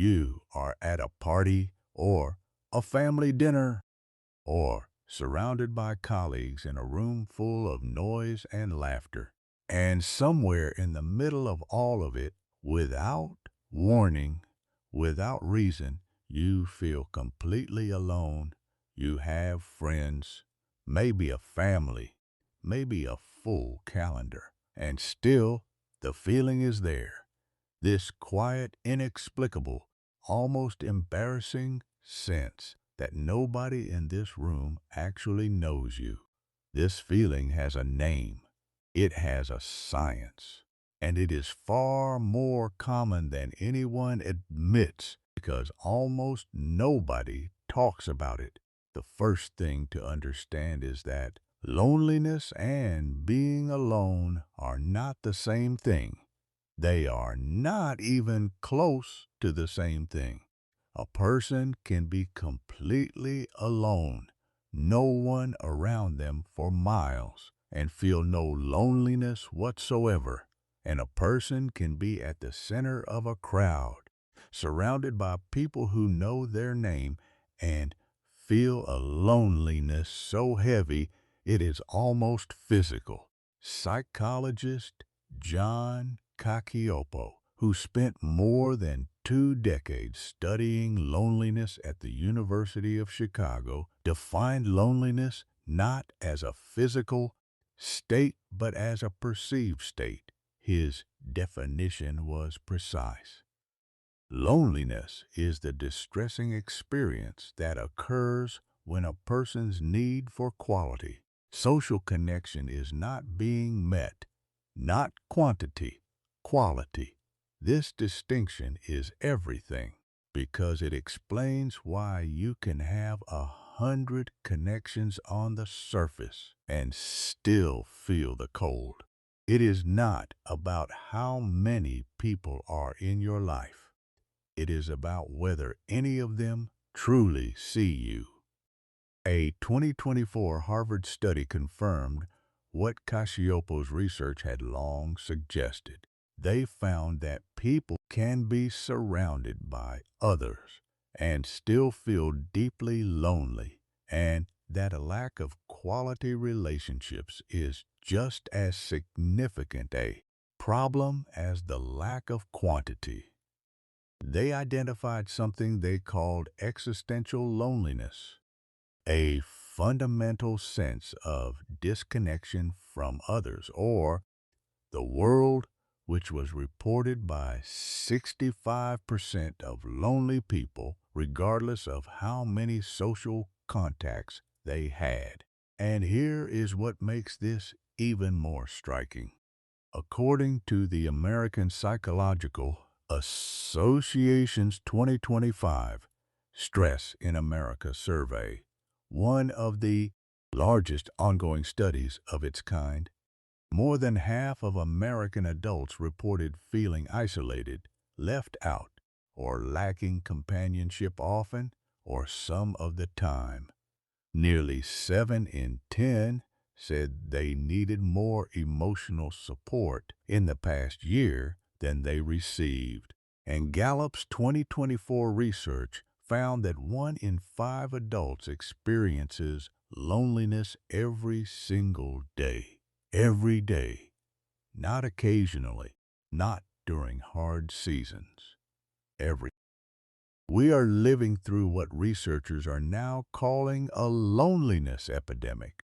You are at a party or a family dinner or surrounded by colleagues in a room full of noise and laughter. And somewhere in the middle of all of it, without warning, without reason, you feel completely alone. You have friends, maybe a family, maybe a full calendar, and still the feeling is there. This quiet, inexplicable, almost embarrassing sense that nobody in this room actually knows you. This feeling has a name. It has a science. And it is far more common than anyone admits because almost nobody talks about it. The first thing to understand is that loneliness and being alone are not the same thing. They are not even close to the same thing. A person can be completely alone, no one around them for miles, and feel no loneliness whatsoever. And a person can be at the center of a crowd, surrounded by people who know their name, and feel a loneliness so heavy it is almost physical. Psychologist John Cacioppo, who spent more than 2 decades studying loneliness at the University of Chicago, defined loneliness not as a physical state but as a perceived state. His definition was precise. Loneliness is the distressing experience that occurs when a person's need for quality, social connection is not being met, not quantity, quality. This distinction is everything because it explains why you can have 100 connections on the surface and still feel the cold. It is not about how many people are in your life. It is about whether any of them truly see you. A 2024 Harvard study confirmed what Cacioppo's research had long suggested. They found that people can be surrounded by others and still feel deeply lonely, and that a lack of quality relationships is just as significant a problem as the lack of quantity. They identified something they called existential loneliness, a fundamental sense of disconnection from others or the world, which was reported by 65% of lonely people, regardless of how many social contacts they had. And here is what makes this even more striking. According to the American Psychological Association's 2025 Stress in America survey, one of the largest ongoing studies of its kind, more than half of American adults reported feeling isolated, left out, or lacking companionship often or some of the time. Nearly 7 in 10 said they needed more emotional support in the past year than they received. And Gallup's 2024 research found that 1 in 5 adults experiences loneliness every single day. Every day. Not occasionally. Not during hard seasons. Every We are living through what researchers are now calling a loneliness epidemic,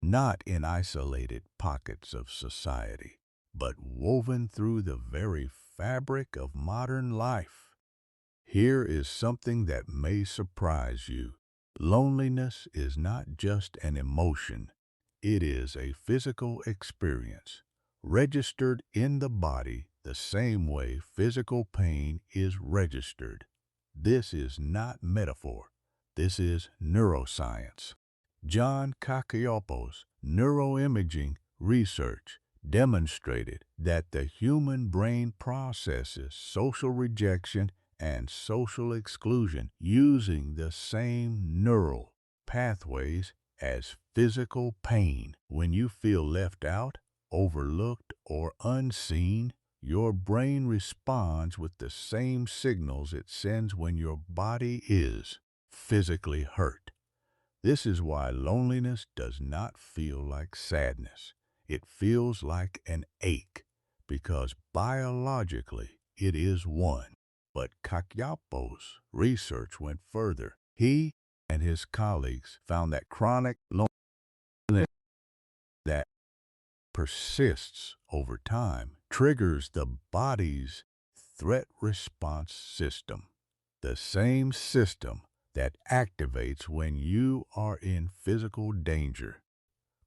not in isolated pockets of society, but woven through the very fabric of modern life. Here is something that may surprise you. Loneliness is not just an emotion. It is a physical experience, registered in the body the same way physical pain is registered. This is not metaphor. This is neuroscience. John Cacioppo's neuroimaging research demonstrated that the human brain processes social rejection and social exclusion using the same neural pathways as physical pain. When you feel left out, overlooked, or unseen, your brain responds with the same signals it sends when your body is physically hurt. This is why loneliness does not feel like sadness. It feels like an ache, because biologically it is one. But Cacioppo's research went further. He and his colleagues found that chronic loneliness that persists over time triggers the body's threat response system, the same system that activates when you are in physical danger.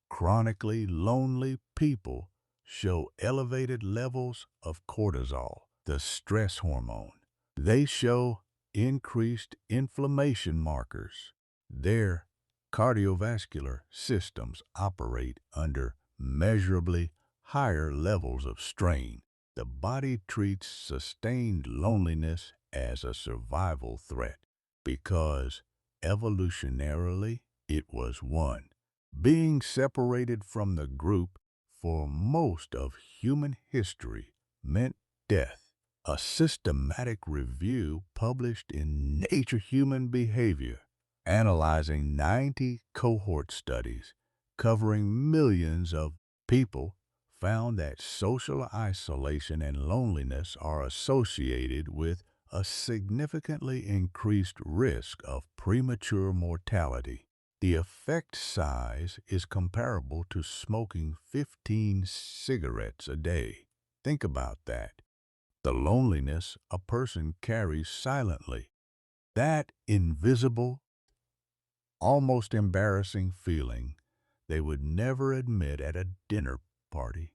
Chronically lonely people show elevated levels of cortisol, the stress hormone. They show increased inflammation markers. Their cardiovascular systems operate under measurably higher levels of strain. The body treats sustained loneliness as a survival threat because evolutionarily it was one. Being separated from the group for most of human history meant death. A systematic review published in Nature Human Behavior, analyzing 90 cohort studies covering millions of people, found that social isolation and loneliness are associated with a significantly increased risk of premature mortality. The effect size is comparable to smoking 15 cigarettes a day. Think about that. The loneliness a person carries silently, that invisible, almost embarrassing feeling they would never admit at a dinner party,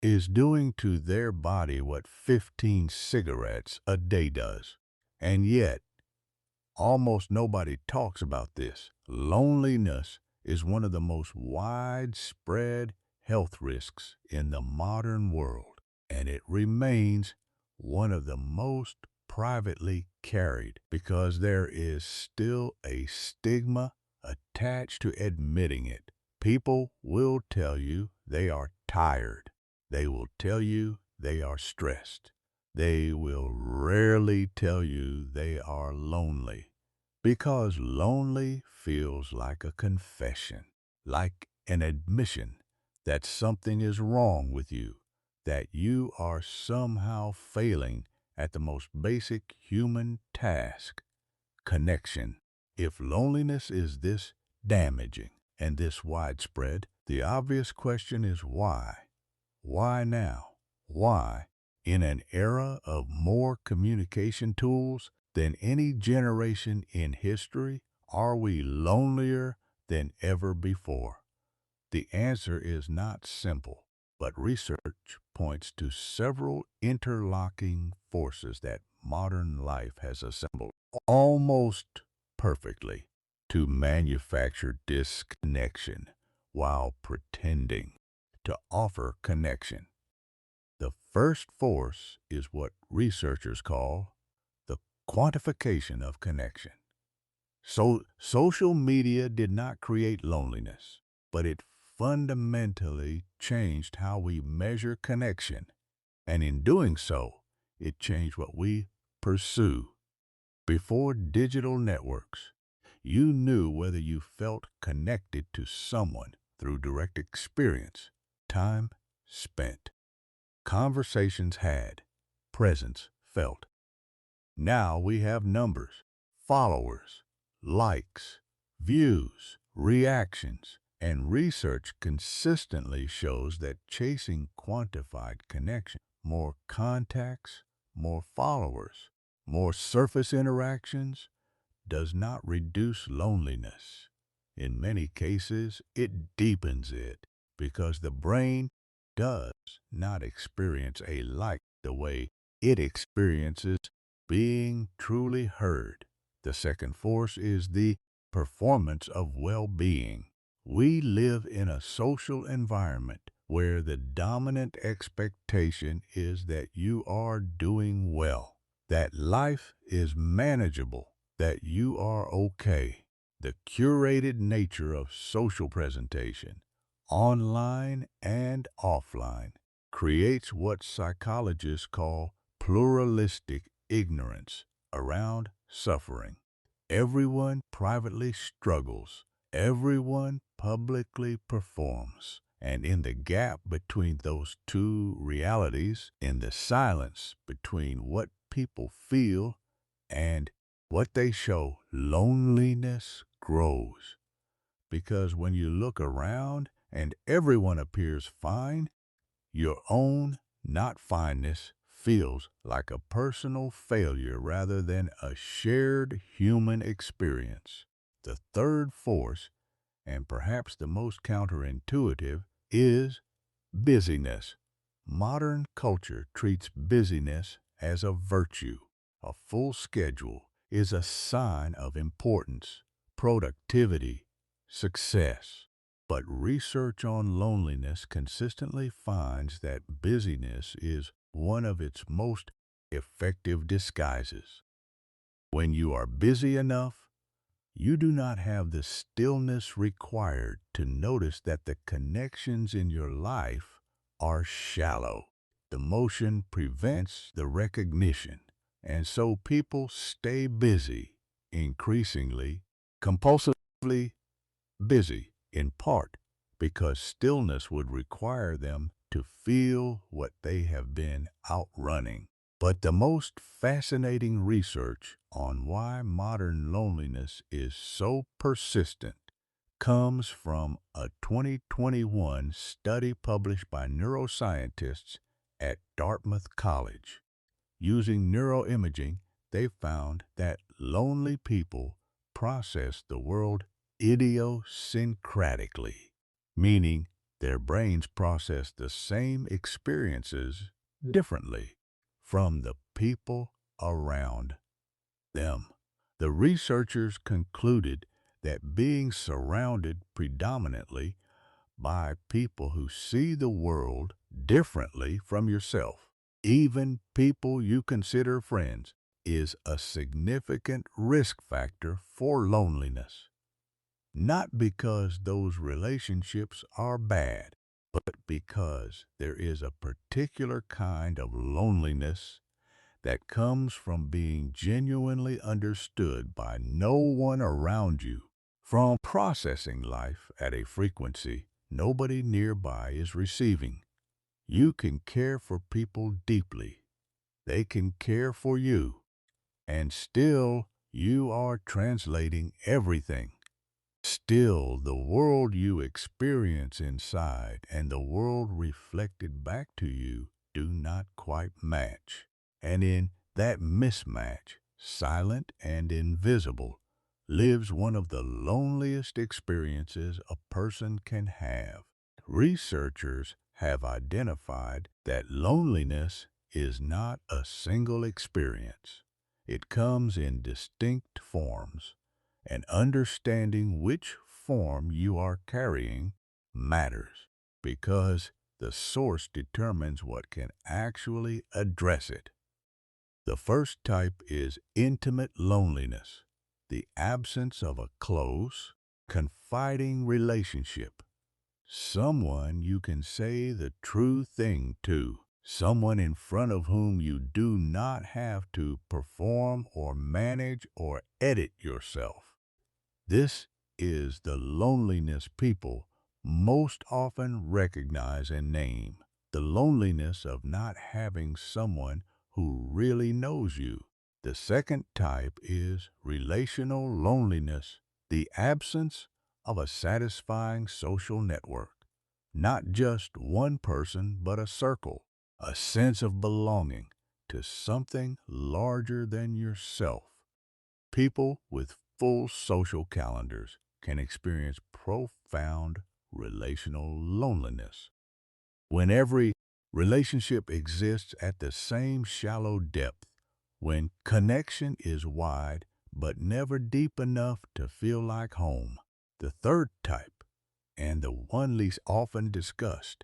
is doing to their body what 15 cigarettes a day does. And yet, almost nobody talks about this. Loneliness is one of the most widespread health risks in the modern world, and it remains one of the most privately carried because there is still a stigma attached to admitting it. People will tell you they are tired. They will tell you they are stressed. They will rarely tell you they are lonely, because lonely feels like a confession, like an admission that something is wrong with you, that you are somehow failing at the most basic human task, connection. If loneliness is this damaging and this widespread, the obvious question is why? Why now? Why, in an era of more communication tools than any generation in history, are we lonelier than ever before? The answer is not simple, but research points to several interlocking forces that modern life has assembled almost perfectly to manufacture disconnection while pretending to offer connection. The first force is what researchers call the quantification of connection. So, social media did not create loneliness, but it fundamentally changed how we measure connection. And in doing so, it changed what we pursue. Before digital networks, you knew whether you felt connected to someone through direct experience, time spent, conversations had, presence felt. Now we have numbers, followers, likes, views, reactions, and research consistently shows that chasing quantified connection, more contacts, more followers, more surface interactions, does not reduce loneliness. In many cases, it deepens it because the brain does not experience a like the way it experiences being truly heard. The second force is the performance of well-being. We live in a social environment where the dominant expectation is that you are doing well, that life is manageable, that you are okay. The curated nature of social presentation, online and offline, creates what psychologists call pluralistic ignorance around suffering. Everyone privately struggles. Everyone publicly performs. And in the gap between those two realities, in the silence between what people feel and what they show, loneliness grows. Because when you look around and everyone appears fine, your own not fineness feels like a personal failure rather than a shared human experience. The third force, and perhaps the most counterintuitive, is busyness. Modern culture treats busyness as a virtue. A full schedule is a sign of importance, productivity, success. But research on loneliness consistently finds that busyness is one of its most effective disguises. When you are busy enough, you do not have the stillness required to notice that the connections in your life are shallow. The motion prevents the recognition, and so people stay busy, increasingly, compulsively busy, in part because stillness would require them to feel what they have been outrunning. But the most fascinating research on why modern loneliness is so persistent comes from a 2021 study published by neuroscientists at Dartmouth College. Using neuroimaging, they found that lonely people process the world idiosyncratically, meaning their brains process the same experiences differently from the people around them. The researchers concluded that being surrounded predominantly by people who see the world differently from yourself, even people you consider friends, is a significant risk factor for loneliness. Not because those relationships are bad, but because there is a particular kind of loneliness that comes from being genuinely understood by no one around you, from processing life at a frequency nobody nearby is receiving. You can care for people deeply. They can care for you. And still, you are translating everything. Still, the world you experience inside and the world reflected back to you do not quite match. And in that mismatch, silent and invisible, lives one of the loneliest experiences a person can have. Researchers have identified that loneliness is not a single experience. It comes in distinct forms, and understanding which form you are carrying matters because the source determines what can actually address it. The first type is intimate loneliness, the absence of a close, confiding relationship. Someone you can say the true thing to. Someone in front of whom you do not have to perform or manage or edit yourself. This is the loneliness people most often recognize and name. The loneliness of not having someone who really knows you. The second type is relational loneliness, the absence of a satisfying social network. Not just one person, but a circle, a sense of belonging to something larger than yourself. People with full social calendars can experience profound relational loneliness. When every relationship exists at the same shallow depth, when connection is wide but never deep enough to feel like home. The third type, and the one least often discussed,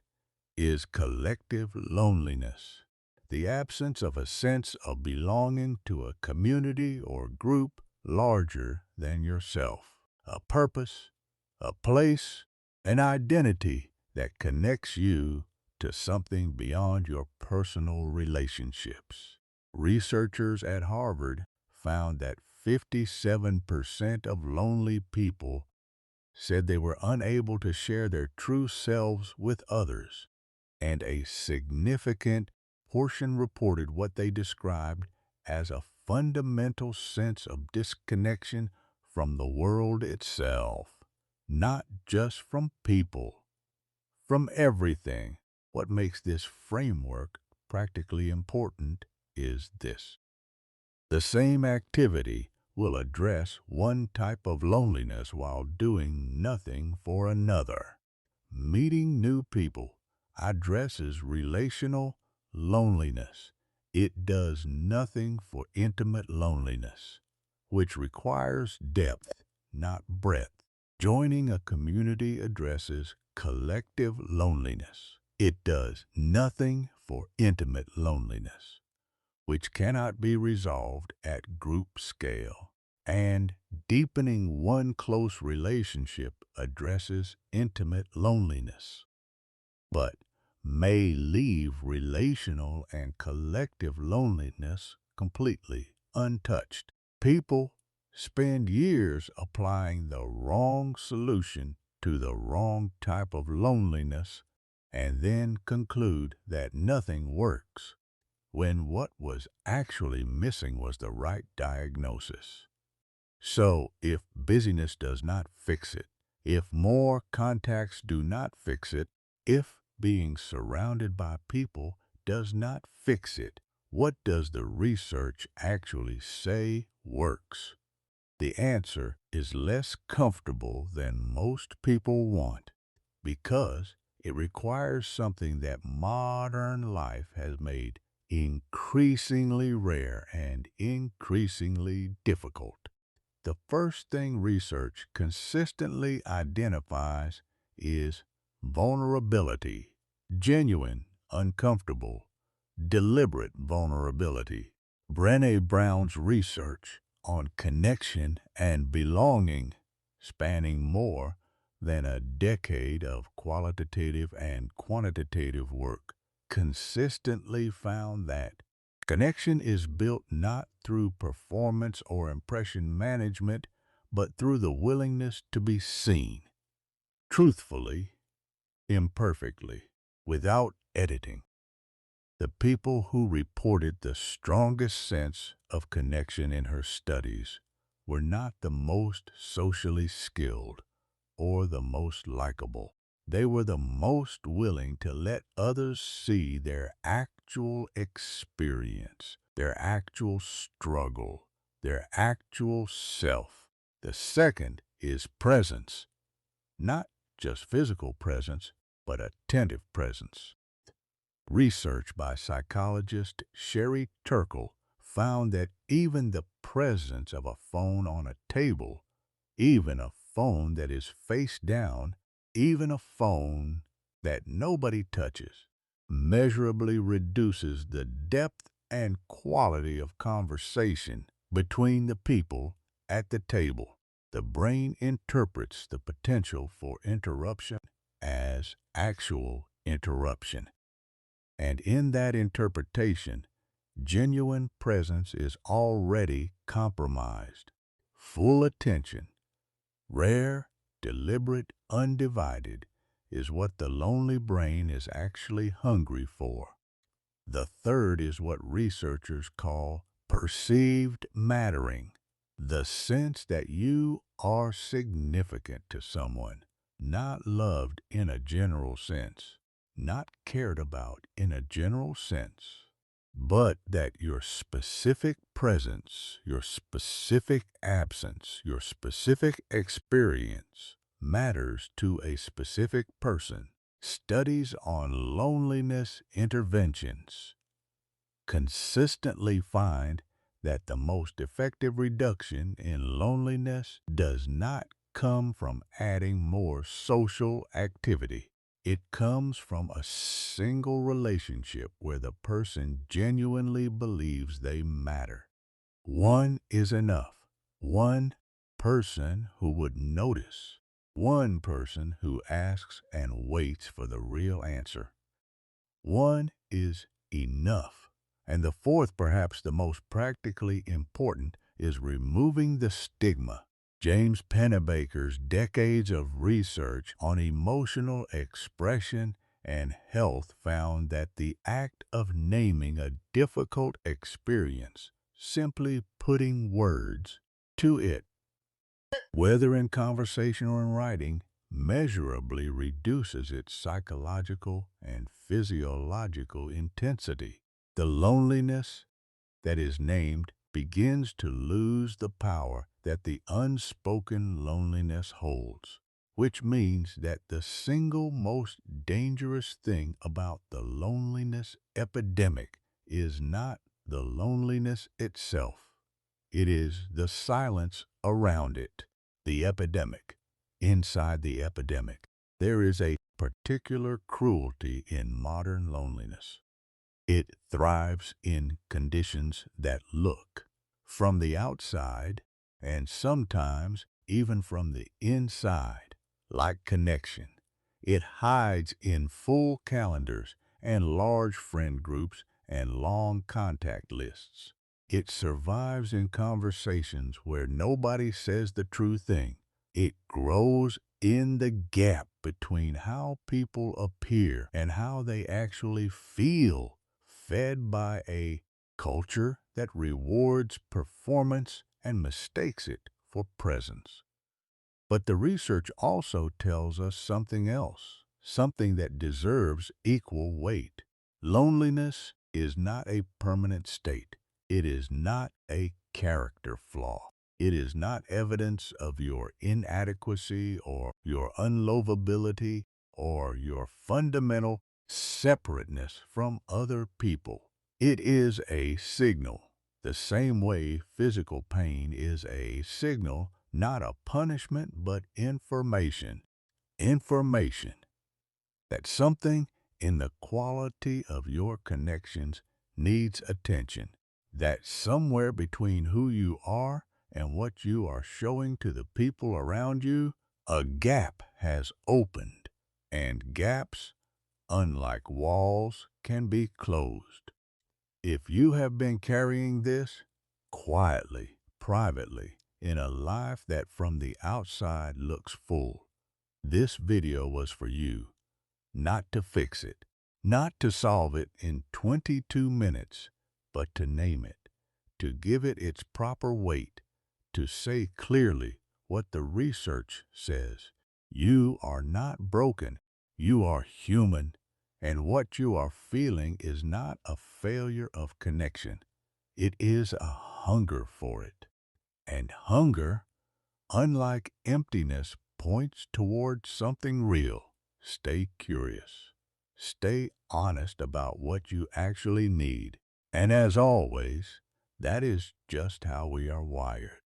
is collective loneliness. The absence of a sense of belonging to a community or group larger than yourself. A purpose, a place, an identity that connects you to something beyond your personal relationships. Researchers at Harvard found that 57% of lonely people said they were unable to share their true selves with others, and a significant portion reported what they described as a fundamental sense of disconnection from the world itself, not just from people, from everything. What makes this framework practically important is this. The same activity will address one type of loneliness while doing nothing for another. Meeting new people addresses relational loneliness. It does nothing for intimate loneliness, which requires depth, not breadth. Joining a community addresses collective loneliness. It does nothing for intimate loneliness, which cannot be resolved at group scale. And deepening one close relationship addresses intimate loneliness, but may leave relational and collective loneliness completely untouched. People spend years applying the wrong solution to the wrong type of loneliness and then conclude that nothing works, when what was actually missing was the right diagnosis. So, if busyness does not fix it, if more contacts do not fix it, if being surrounded by people does not fix it, what does the research actually say works? The answer is less comfortable than most people want, because it requires something that modern life has made increasingly rare and increasingly difficult. The first thing research consistently identifies is vulnerability, genuine, uncomfortable, deliberate vulnerability. Brené Brown's research on connection and belonging, spanning more than a decade of qualitative and quantitative work, consistently found that connection is built not through performance or impression management, but through the willingness to be seen, truthfully, imperfectly, without editing. The people who reported the strongest sense of connection in her studies were not the most socially skilled or the most likable. They were the most willing to let others see their actual experience, their actual struggle, their actual self. The second is presence, not just physical presence, but attentive presence. Research by psychologist Sherry Turkle found that even the presence of a phone on a table, even a phone that is face down, even a phone that nobody touches, measurably reduces the depth and quality of conversation between the people at the table. The brain interprets the potential for interruption as actual interruption. And in that interpretation, genuine presence is already compromised. Full attention, rare, deliberate, undivided, is what the lonely brain is actually hungry for. The third is what researchers call perceived mattering, the sense that you are significant to someone, not loved in a general sense, not cared about in a general sense, but that your specific presence, your specific absence, your specific experience matters to a specific person. Studies on loneliness interventions consistently find that the most effective reduction in loneliness does not come from adding more social activity. It comes from a single relationship where the person genuinely believes they matter. One is enough. One person who would notice. One person who asks and waits for the real answer. One is enough. And the fourth, perhaps the most practically important, is removing the stigma. James Pennebaker's decades of research on emotional expression and health found that the act of naming a difficult experience, simply putting words to it, whether in conversation or in writing, measurably reduces its psychological and physiological intensity. The loneliness that is named begins to lose the power that the unspoken loneliness holds, which means that the single most dangerous thing about the loneliness epidemic is not the loneliness itself. It is the silence around it. The epidemic. Inside the epidemic, there is a particular cruelty in modern loneliness. It thrives in conditions that look, from the outside, and sometimes even from the inside, like connection. It hides in full calendars and large friend groups and long contact lists. It survives in conversations where nobody says the true thing. It grows in the gap between how people appear and how they actually feel, fed by a culture that rewards performance and mistakes it for presence. But the research also tells us something else, something that deserves equal weight. Loneliness is not a permanent state. It is not a character flaw. It is not evidence of your inadequacy or your unlovability or your fundamental separateness from other people. It is a signal, the same way physical pain is a signal, not a punishment, but information. Information that something in the quality of your connections needs attention. That somewhere between who you are and what you are showing to the people around you, a gap has opened. And gaps, unlike walls, can be closed. If you have been carrying this quietly, privately, in a life that from the outside looks full, this video was for you. Not to fix it, not to solve it in 22 minutes, but to name it, to give it its proper weight, to say clearly what the research says. You are not broken, you are human, and what you are feeling is not a failure of connection. It is a hunger for it. And hunger, unlike emptiness, points towards something real. Stay curious. Stay honest about what you actually need. And as always, that is just how we are wired.